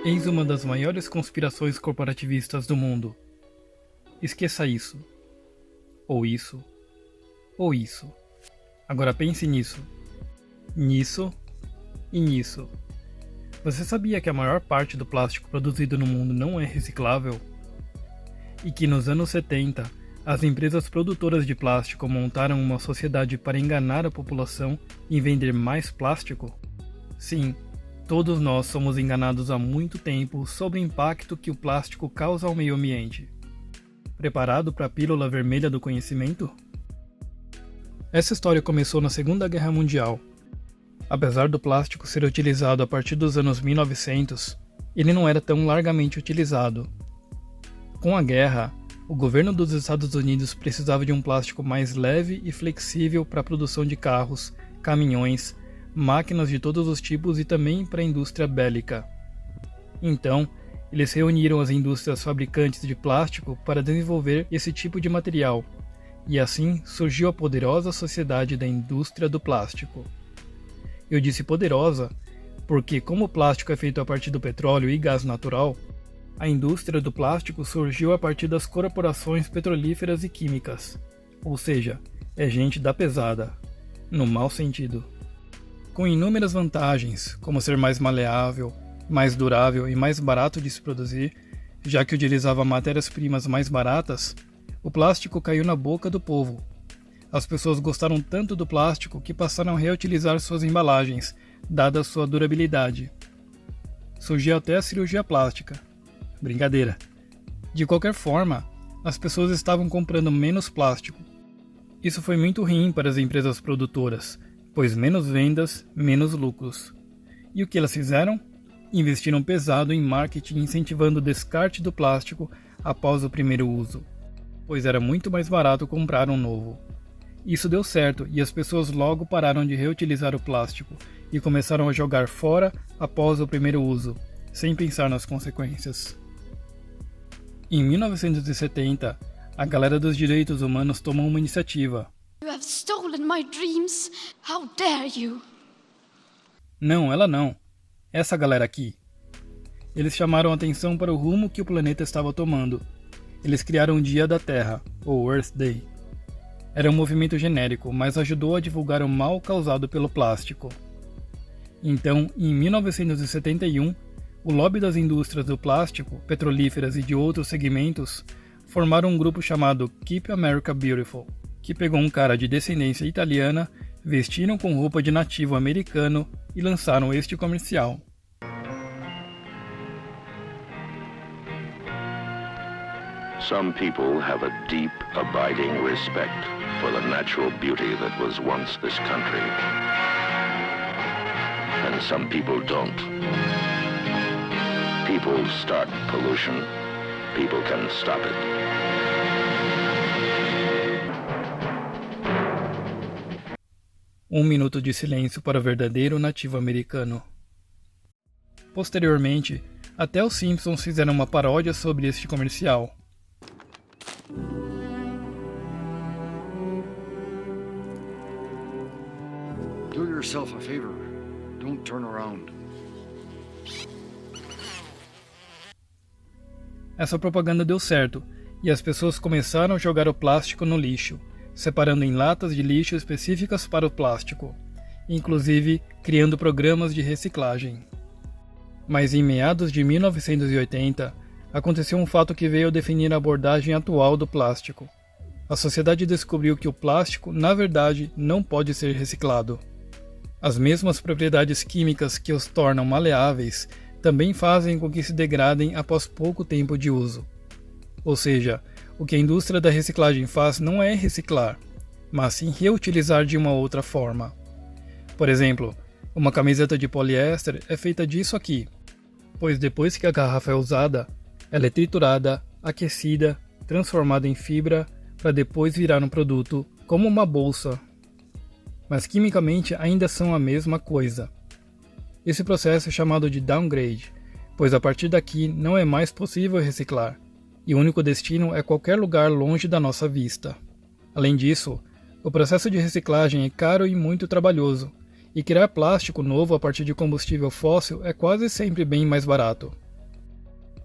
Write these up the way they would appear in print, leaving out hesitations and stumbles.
Eis uma das maiores conspirações corporativistas do mundo. Esqueça isso. Ou isso. Ou isso. Agora pense nisso. Nisso e nisso. Você sabia que a maior parte do plástico produzido no mundo não é reciclável? E que nos anos 70, as empresas produtoras de plástico montaram uma sociedade para enganar a população e vender mais plástico? Sim, todos nós somos enganados há muito tempo sobre o impacto que o plástico causa ao meio ambiente. Preparado para a pílula vermelha do conhecimento? Essa história começou na Segunda Guerra Mundial. Apesar do plástico ser utilizado a partir dos anos 1900, ele não era tão largamente utilizado. Com a guerra, o governo dos Estados Unidos precisava de um plástico mais leve e flexível para a produção de carros, caminhões, máquinas de todos os tipos e também para a indústria bélica. Então, eles reuniram as indústrias fabricantes de plástico para desenvolver esse tipo de material, e assim surgiu a poderosa Sociedade da Indústria do Plástico. Eu disse poderosa porque, como o plástico é feito a partir do petróleo e gás natural, a indústria do plástico surgiu a partir das corporações petrolíferas e químicas, ou seja, é gente da pesada, no mau sentido. Com inúmeras vantagens, como ser mais maleável, mais durável e mais barato de se produzir, já que utilizava matérias-primas mais baratas, o plástico caiu na boca do povo. As pessoas gostaram tanto do plástico que passaram a reutilizar suas embalagens, dada sua durabilidade. Surgiu até a cirurgia plástica. Brincadeira. De qualquer forma, as pessoas estavam comprando menos plástico. Isso foi muito ruim para as empresas produtoras, pois menos vendas, menos lucros. E o que elas fizeram? Investiram pesado em marketing incentivando o descarte do plástico após o primeiro uso, pois era muito mais barato comprar um novo. Isso deu certo e as pessoas logo pararam de reutilizar o plástico e começaram a jogar fora após o primeiro uso, sem pensar nas consequências. Em 1970, a galera dos direitos humanos tomou uma iniciativa. You have stolen my dreams. How dare you? Não, ela não. Essa galera aqui. Eles chamaram a atenção para o rumo que o planeta estava tomando. Eles criaram o Dia da Terra, ou Earth Day. Era um movimento genérico, mas ajudou a divulgar o mal causado pelo plástico. Então, em 1971, o lobby das indústrias do plástico, petrolíferas e de outros segmentos formaram um grupo chamado Keep America Beautiful, que pegou um cara de descendência italiana, vestiram com roupa de nativo americano e lançaram este comercial. Some people have a deep, abiding respect for the natural beauty that was once this country. And some people don't. People start pollution. People can stop it. Um minuto de silêncio para o verdadeiro nativo americano. Posteriormente, até os Simpsons fizeram uma paródia sobre este comercial. Do yourself a favor. Don't turn around. Essa propaganda deu certo, e as pessoas começaram a jogar o plástico no lixo, separando em latas de lixo específicas para o plástico, inclusive criando programas de reciclagem. Mas em meados de 1980, aconteceu um fato que veio a definir a abordagem atual do plástico. A sociedade descobriu que o plástico, na verdade, não pode ser reciclado. As mesmas propriedades químicas que os tornam maleáveis também fazem com que se degradem após pouco tempo de uso. Ou seja, o que a indústria da reciclagem faz não é reciclar, mas sim reutilizar de uma outra forma. Por exemplo, uma camiseta de poliéster é feita disso aqui, pois depois que a garrafa é usada, ela é triturada, aquecida, transformada em fibra para depois virar um produto como uma bolsa. Mas quimicamente ainda são a mesma coisa. Esse processo é chamado de downgrade, pois a partir daqui não é mais possível reciclar, e o único destino é qualquer lugar longe da nossa vista. Além disso, o processo de reciclagem é caro e muito trabalhoso, e criar plástico novo a partir de combustível fóssil é quase sempre bem mais barato.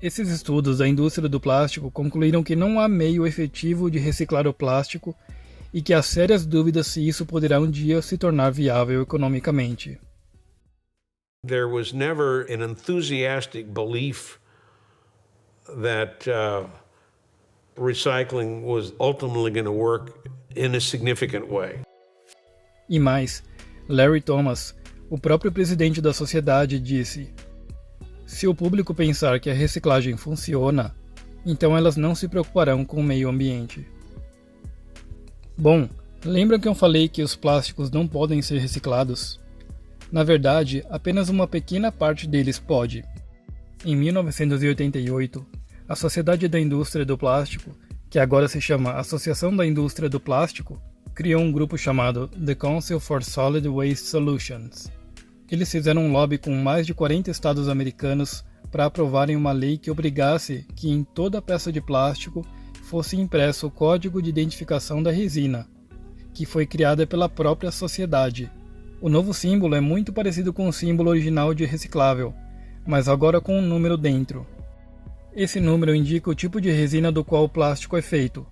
Esses estudos da indústria do plástico concluíram que não há meio efetivo de reciclar o plástico e que há sérias dúvidas se isso poderá um dia se tornar viável economicamente. There was never an enthusiastic belief that recycling was ultimately going to work in a significant way. E mais, Larry Thomas, o próprio presidente da sociedade, disse: se o público pensar que a reciclagem funciona, então elas não se preocuparão com o meio ambiente. Bom, lembram que eu falei que os plásticos não podem ser reciclados? Na verdade, apenas uma pequena parte deles pode. Em 1988, a Sociedade da Indústria do Plástico, que agora se chama Associação da Indústria do Plástico, criou um grupo chamado The Council for Solid Waste Solutions. Eles fizeram um lobby com mais de 40 estados americanos para aprovarem uma lei que obrigasse que em toda peça de plástico fosse impresso o código de identificação da resina, que foi criada pela própria sociedade. O novo símbolo é muito parecido com o símbolo original de reciclável, mas agora com um número dentro. Esse número indica o tipo de resina do qual o plástico é feito,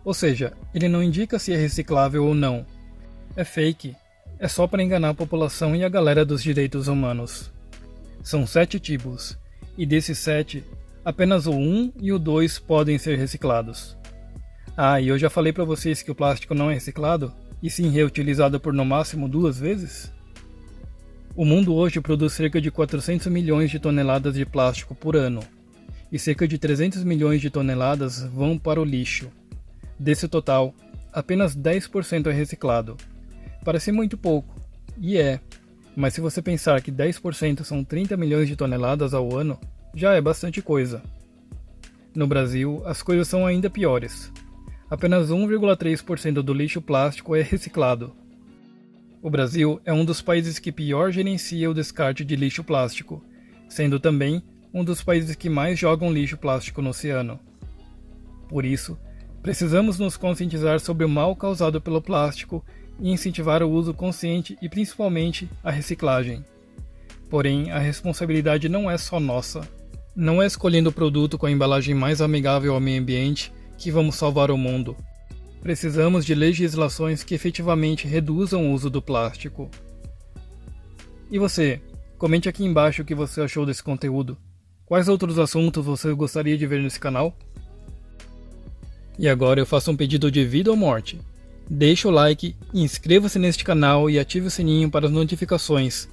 ou seja, ele não indica se é reciclável ou não. É fake. É só para enganar a população e a galera dos direitos humanos. São 7 tipos, e desses 7, apenas o 1 e o 2 podem ser reciclados. Ah, e eu já falei para vocês que o plástico não é reciclado, e sim reutilizado por no máximo 2 vezes? O mundo hoje produz cerca de 400 milhões de toneladas de plástico por ano, e cerca de 300 milhões de toneladas vão para o lixo. Desse total, apenas 10% é reciclado. Parece muito pouco, e é, mas se você pensar que 10% são 30 milhões de toneladas ao ano, já é bastante coisa. No Brasil, as coisas são ainda piores. Apenas 1,3% do lixo plástico é reciclado. O Brasil é um dos países que pior gerencia o descarte de lixo plástico, sendo também um dos países que mais jogam lixo plástico no oceano. Por isso, precisamos nos conscientizar sobre o mal causado pelo plástico e incentivar o uso consciente e principalmente a reciclagem. Porém, a responsabilidade não é só nossa. Não é escolhendo o produto com a embalagem mais amigável ao meio ambiente que vamos salvar o mundo. Precisamos de legislações que efetivamente reduzam o uso do plástico. E você? Comente aqui embaixo o que você achou desse conteúdo. Quais outros assuntos você gostaria de ver nesse canal? E agora eu faço um pedido de vida ou morte. Deixe o like, inscreva-se neste canal e ative o sininho para as notificações.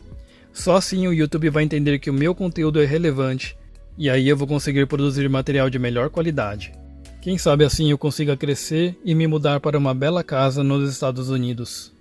Só assim o YouTube vai entender que o meu conteúdo é relevante e aí eu vou conseguir produzir material de melhor qualidade. Quem sabe assim eu consiga crescer e me mudar para uma bela casa nos Estados Unidos.